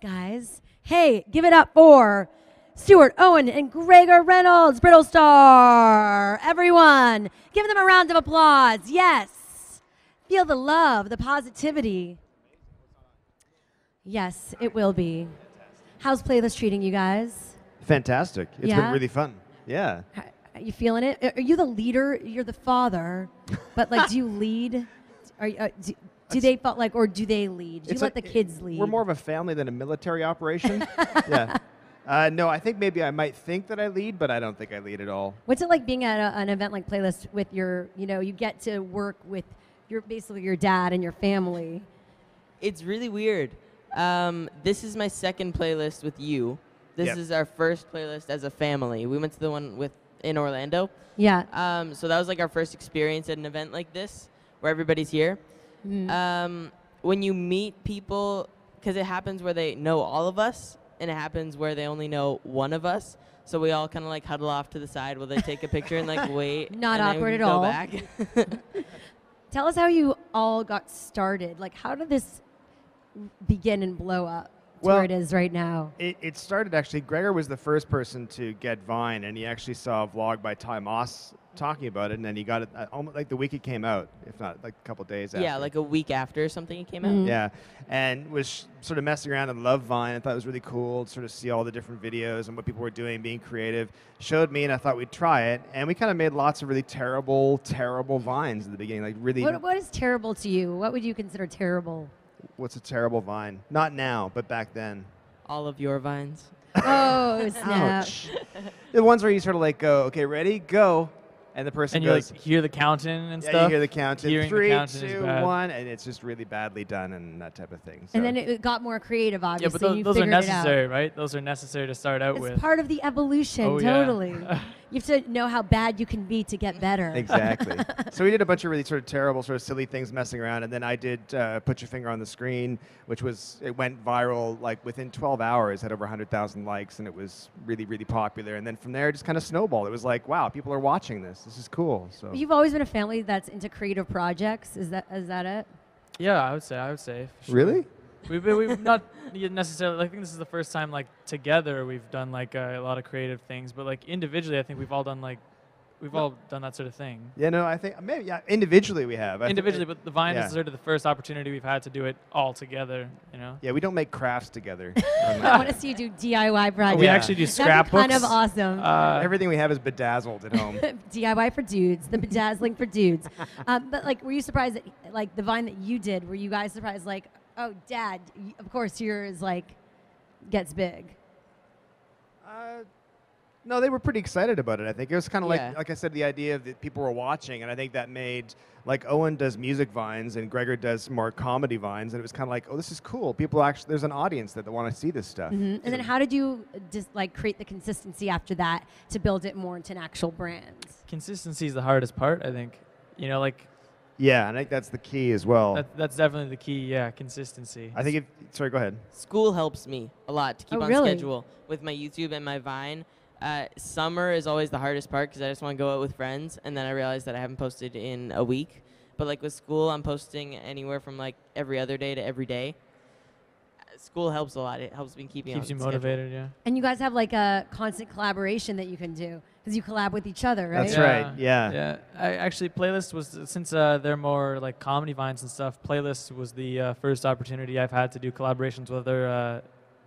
guys. Hey, give it up for Stuart, Owen, and Gregor Reynolds, Brittlestar. Everyone, give them a round of applause. Yes. Feel the love, the positivity. Yes, it will be. How's Playlist treating you guys? Fantastic. It's been really fun. Yeah. Are you feeling it? Are you the leader? You're the father, but like, do you lead? Do they like, or do they lead? Do you let the kids lead? We're more of a family than a military operation. Yeah. No, I think maybe I might think that I lead, but I don't think I lead at all. What's it like being at an event like Playlist with your, you get to work with basically your dad and your family? It's really weird. This is my second Playlist with you. This is our first Playlist as a family. We went to the one in Orlando. Yeah. So that was like our first experience at an event like this, where everybody's here. Mm. When you meet people, because it happens where they know all of us, and it happens where they only know one of us. So we all kind of like huddle off to the side while they take a picture and like wait. Not and awkward then at go all. Back. Tell us how you all got started. Like, how did this begin and blow up to where it is right now? It started actually, Gregor was the first person to get Vine, and he actually saw a vlog by Ty Moss talking about it, and then he got it almost like the week it came out, if not like a couple days after. Yeah, like a week after or something it came out. Yeah, and was sort of messing around and loved Vine. I thought it was really cool to sort of see all the different videos and what people were doing, being creative. Showed me, and I thought we'd try it, and we kind of made lots of really terrible Vines at the beginning. Like really. What is terrible to you? What would you consider terrible? What's a terrible Vine? Not now, but back then. All of your Vines. Oh, snap. Ouch. The ones where you sort of like go, okay, ready, go. And the person and goes. You like hear the counting and stuff. Yeah, you hear the counting. Hearing 3, the counting 2, 1, and it's just really badly done and that type of thing. So. And then it got more creative, obviously. Yeah, but those are figured necessary, right? Those are necessary to start out with. It's part of the evolution, totally. You have to know how bad you can be to get better. Exactly. So we did a bunch of really sort of terrible, sort of silly things messing around, and then I did Put Your Finger on the Screen, it went viral like within 12 hours, had over 100,000 likes, and it was really, really popular. And then from there, it just kind of snowballed. It was like, wow, people are watching this. This is cool. So you've always been a family that's into creative projects. Is that it? Yeah, I would say. For sure. Really? We've not necessarily. I think this is the first time like together we've done like a lot of creative things, but like individually, I think we've all done that sort of thing. Yeah, no, I think maybe individually we have. Individually, but the Vine is sort of the first opportunity we've had to do it all together. Yeah, we don't make crafts together. I want to see you do DIY projects. We actually do scrapbooks. That'd be kind of awesome. Everything we have is bedazzled at home. DIY for dudes, the bedazzling for dudes. But like, were you surprised that like the Vine that you did? Were you guys surprised like, oh, Dad, of course yours like gets big? No, they were pretty excited about it. I think it was kind of Yeah. like I said, the idea that people were watching, and I think that made like Owen does music vines and Gregor does more comedy vines, and it was kind of like, oh, this is cool. People actually, there's an audience that want to see this stuff. Mm-hmm. And then how did you just like create the consistency after that to build it more into an actual brand? Consistency is the hardest part, I think. Yeah, and I think that's the key as well. That's definitely the key. Yeah, consistency. I think sorry, go ahead. School helps me a lot to keep on really? schedule with my YouTube and my Vine. Summer is always the hardest part because I just want to go out with friends, and then I realize that I haven't posted in a week. But like with school, I'm posting anywhere from like every other day to every day. School helps a lot. It helps me keep Keeps you motivated, yeah. And you guys have like a constant collaboration that you can do because you collab with each other, right? That's right. Yeah. Yeah. Actually, Playlist was since they're more like comedy vines and stuff. Playlist was the first opportunity I've had to do collaborations with other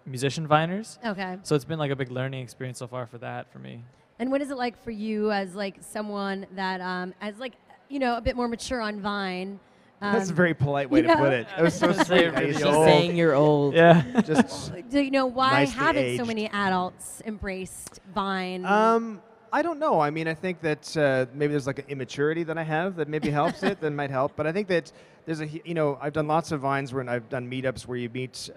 musician viners. Okay. So it's been like a big learning experience so far for me. And what is it like for you as like someone that as like a bit more mature on Vine? That's a very polite way to put it. It was so sweet. Really She's saying you're old. Yeah. Just Do you know why nicely haven't so aged. many adults embraced Vine? I don't know. I mean, I think that maybe there's like an immaturity that I have that maybe helps it, that might help. But I think that there's I've done lots of Vines where I've done meetups where you meet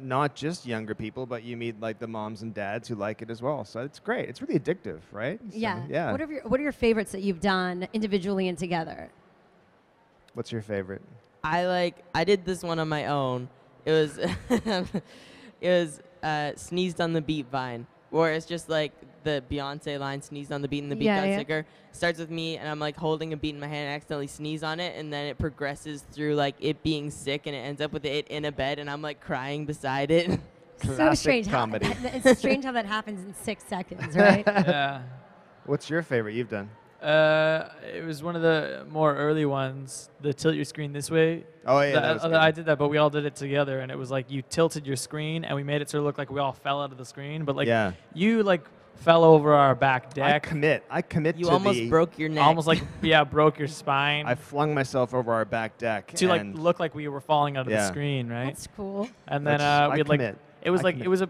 not just younger people, but you meet like the moms and dads who like it as well. So it's great. It's really addictive, right? So, yeah. Yeah. What are your favorites that you've done individually and together? What's your favorite? I did this one on my own. It was Sneezed on the Beat Vine, where it's just like the Beyonce line, sneezed on the beat and the beat got sicker. Starts with me and I'm like holding a beat in my hand and accidentally sneeze on it, and then it progresses through like it being sick and it ends up with it in a bed and I'm like crying beside it. So Classic strange. comedy. It's strange how that happens in 6 seconds, right? Yeah. What's your favorite you've done? It was one of the more early ones, the tilt your screen this way. Oh, yeah, that was good. I did that, but we all did it together, and it was like you tilted your screen, and we made it sort of look like we all fell out of the screen, but like Yeah. you like fell over our back deck. I commit You to almost broke your neck. Almost like, yeah, broke your spine. I flung myself over our back deck. to like and look like we were falling out of the Yeah. screen, right? That's cool. And then That's- we I had like commit. it was I like commit. it was a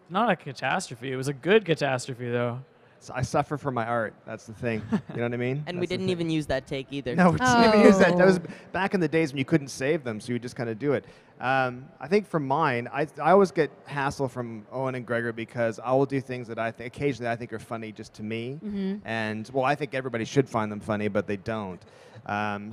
not a catastrophe. It was a good catastrophe though. So I suffer for my art. That's the thing. You know what I mean? and we That's the didn't thing. even use that take either. No, we didn't even use that. That was Oh. back in the days when you couldn't save them, so you just kind of do it. I think for mine, I always get hassle from Owen and Gregor because I will do things that occasionally I think are funny just to me. And, well, I think everybody should find them funny, but they don't.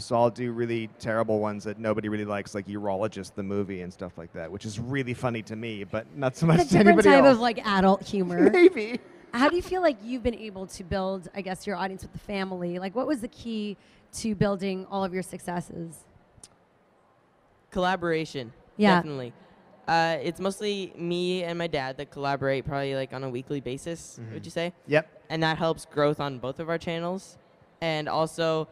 So I'll do really terrible ones that nobody really likes, like Urologist, the movie and stuff like that, which is really funny to me, but not so much It's a to different anybody type else. of like adult humor. Maybe. How do you feel like you've been able to build, I guess, your audience with the family? Like, what was the key to building all of your successes? Collaboration. Yeah. Definitely. It's mostly me and my dad that collaborate probably like on a weekly basis, would you say? Yep. And that helps growth on both of our channels. And also,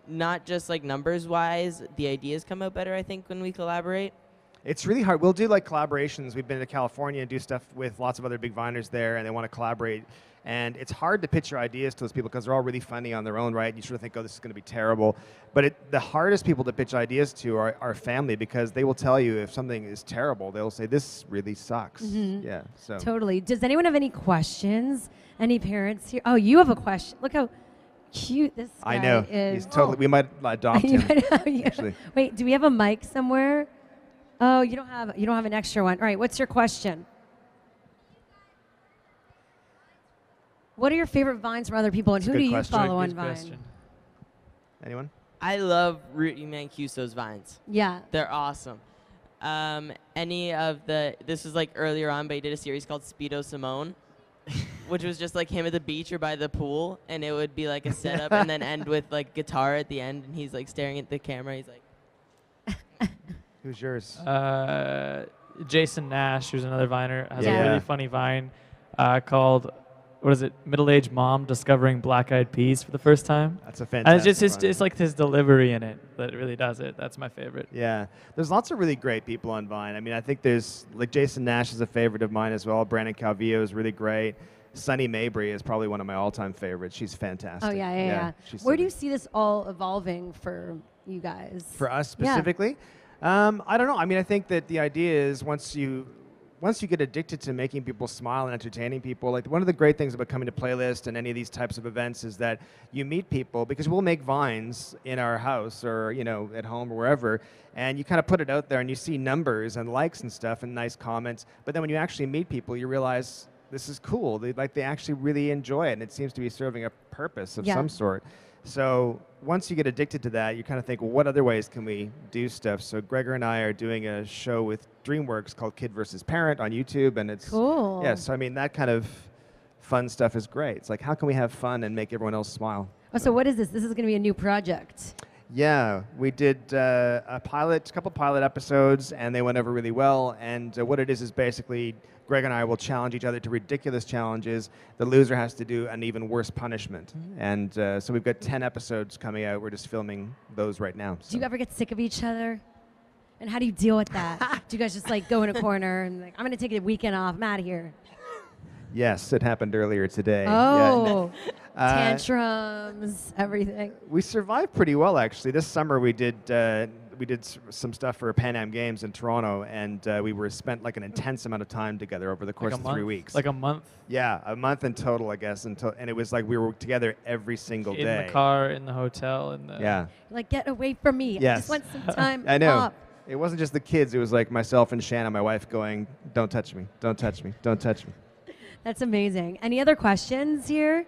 not just like numbers wise, the ideas come out better, I think, when we collaborate. It's really hard. We'll do like collaborations. We've been to California and do stuff with lots of other big viners there, and they want to collaborate. And it's hard to pitch your ideas to those people because they're all really funny on their own, right? You sort of think, oh, this is going to be terrible. But the hardest people to pitch ideas to are family because they will tell you if something is terrible. They'll say, this really sucks. Yeah. So Totally. Does anyone have any questions? Any parents here? Oh, you have a question. Look how cute this guy I know. is. He's totally. We might adopt You him. might- yeah. actually. Wait, do we have a mic somewhere? Oh, you don't have an extra one. All right, what's your question? What are your favorite vines from other people, and That's a who good do you question. follow on Good Vine? question. Anyone? I love Rudy Mancuso's vines. Yeah. They're awesome. Any of this was like earlier on, but he did a series called Speedo Simone, which was just like him at the beach or by the pool, and it would be like a setup and then end with like guitar at the end, and he's like staring at the camera. He's like, Who's yours? Jason Nash, who's another viner, has Yeah. a really funny vine called, what is it, Middle-Aged Mom Discovering Black-Eyed Peas for the first time. That's a And fantastic. it's just vine. it's like his delivery in it that really does it. That's my favorite. Yeah, there's lots of really great people on Vine. I mean, I think there's like Jason Nash is a favorite of mine as well. Brandon Calvillo is really great. Sunny Mabry is probably one of my all-time favorites. She's fantastic. Oh yeah. She's Where so do you good. see this all evolving for you guys? For us Yeah. specifically, I don't know. I mean, I think that the idea is once you get addicted to making people smile and entertaining people, like one of the great things about coming to Playlist and any of these types of events is that you meet people because we'll make vines in our house or at home or wherever, and you kind of put it out there and you see numbers and likes and stuff and nice comments. But then when you actually meet people, you realize this is cool. They actually really enjoy it, and it seems to be serving a purpose of Yeah. some sort. So once you get addicted to that, you kind of think, well, what other ways can we do stuff? So Gregor and I are doing a show with DreamWorks called Kid vs. Parent on YouTube, and it's Cool. Yeah, so I mean that kind of fun stuff is great. It's like, how can we have fun and make everyone else smile? Oh, so what is this? This is going to be a new project. Yeah, we did a couple pilot episodes, and they went over really well. And what it is basically Greg and I will challenge each other to ridiculous challenges. The loser has to do an even worse punishment. And so we've got 10 episodes coming out. We're just filming those right now. Do you ever get sick of each other? And how do you deal with that? Do you guys just like go in a corner and like, I'm going to take a weekend off. I'm out of here. Yes, it happened earlier today. Oh, Yeah. tantrums, everything. We survived pretty well, actually. This summer we did some stuff for Pan Am Games in Toronto, and we spent like an intense amount of time together over the course Like a of 3 month? weeks. Like a month Yeah, a month in total, I guess, and it was like we were together every single in day. the car, in the hotel, in the Yeah, Like, get away from me. I Yes. just want some time I know. off. It wasn't just the kids; it was like myself and Shanna, my wife, going, "Don't touch me! Don't touch me! Don't touch me!" That's amazing. Any other questions here?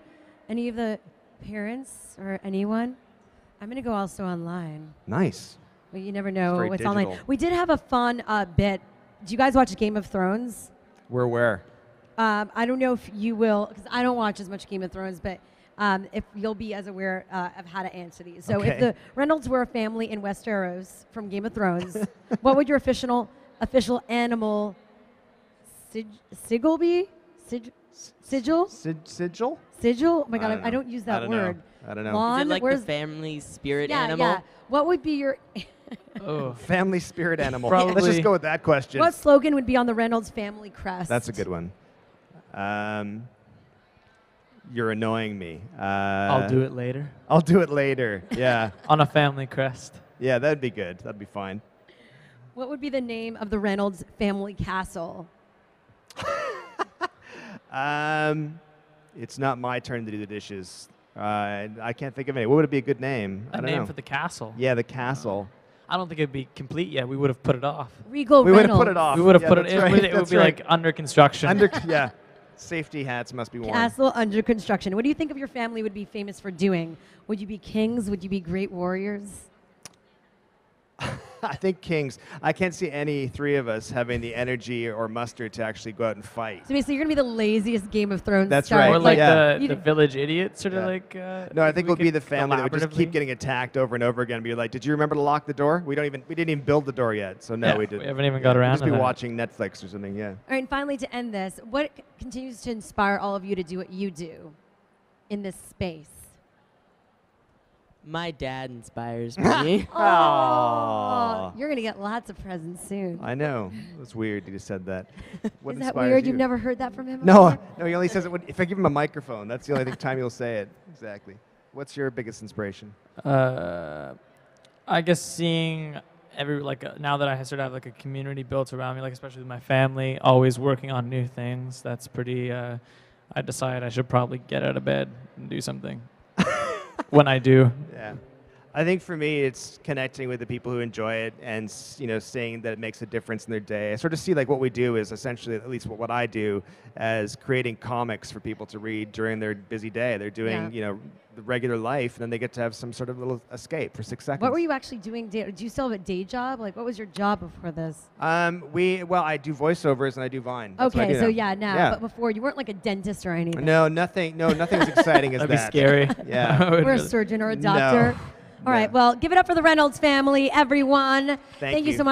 Any of the parents or anyone? I'm going to go also online. Nice. Well, you never know very what's online. digital. We did have a fun bit. Do you guys watch Game of Thrones? We're where? I don't know if you will, because I don't watch as much Game of Thrones, but if you'll be as aware of how to answer these. So if Okay. the Reynolds were a family in Westeros from Game of Thrones, what would your official animal Sigilby? Sigil? Sigil? Sigil? Oh my God, don't I know. don't use that I don't word. know. I don't know. Lawn? Is it like Where's the family spirit yeah, animal? yeah. What would be your Oh. Family spirit animal. Probably- Let's just go with that question. what slogan would be on the Reynolds family crest? That's a good one. You're annoying me. I'll do it later. I'll do it later. Yeah. On a family crest. Yeah, that'd be good. That'd be fine. What would be the name of the Reynolds family castle? It's not my turn to do the dishes. I can't think of any. What would it be a good name? I A don't name know. for the castle. Yeah, the castle. I don't think it'd be complete yet. We would have put it off. Regal We would Reynolds. have put it off. We would have Yeah, put it. that's It right. would, it would That's be right. like under construction. Yeah. Safety hats must be worn. Castle under construction. What do you think of your family would be famous for doing? Would you be kings? Would you be great warriors? I think kings. I can't see any three of us having the energy or muster to actually go out and fight. So basically, you're gonna be the laziest Game of Thrones That's star. right. Or like Yeah. the village idiot, sort of Yeah. like. No, I think we we'll be could the family that would just keep collaboratively- getting attacked over and over again. And be like, did you remember to lock the door? We didn't even build the door yet. So no, Yeah, we didn't. we haven't even got We'd around just to be that. watching Netflix or something. Yeah. All right, and finally, to end this, what continues to inspire all of you to do what you do in this space? My dad inspires me. Aw. You're gonna get lots of presents soon. I know. It's weird. You just said that. What Is that inspires weird? you? You've never heard that from him? No, before? no. He only says it if I give him a microphone. That's the only time he'll say it. Exactly. What's your biggest inspiration? I guess seeing now that I sort of have like a community built around me, like especially with my family, always working on new things. That's pretty. I decide I should probably get out of bed and do something. When I do. Yeah. I think for me, it's connecting with the people who enjoy it and seeing that it makes a difference in their day. I sort of see like what we do is essentially, at least what I do, as creating comics for people to read during their busy day. They're doing the regular life, and then they get to have some sort of little escape for 6 seconds. What were you actually doing? Do you still have a day job? Like, what was your job before this? I do voiceovers and I do Vine. That's what I Okay, do so now. now. Yeah. But before, you weren't like a dentist or anything. No, nothing as exciting as That'd that. be scary. Yeah. I would Or a really- surgeon or a No. doctor. All right, No. well, give it up for the Reynolds family, everyone. Thank you you. so much.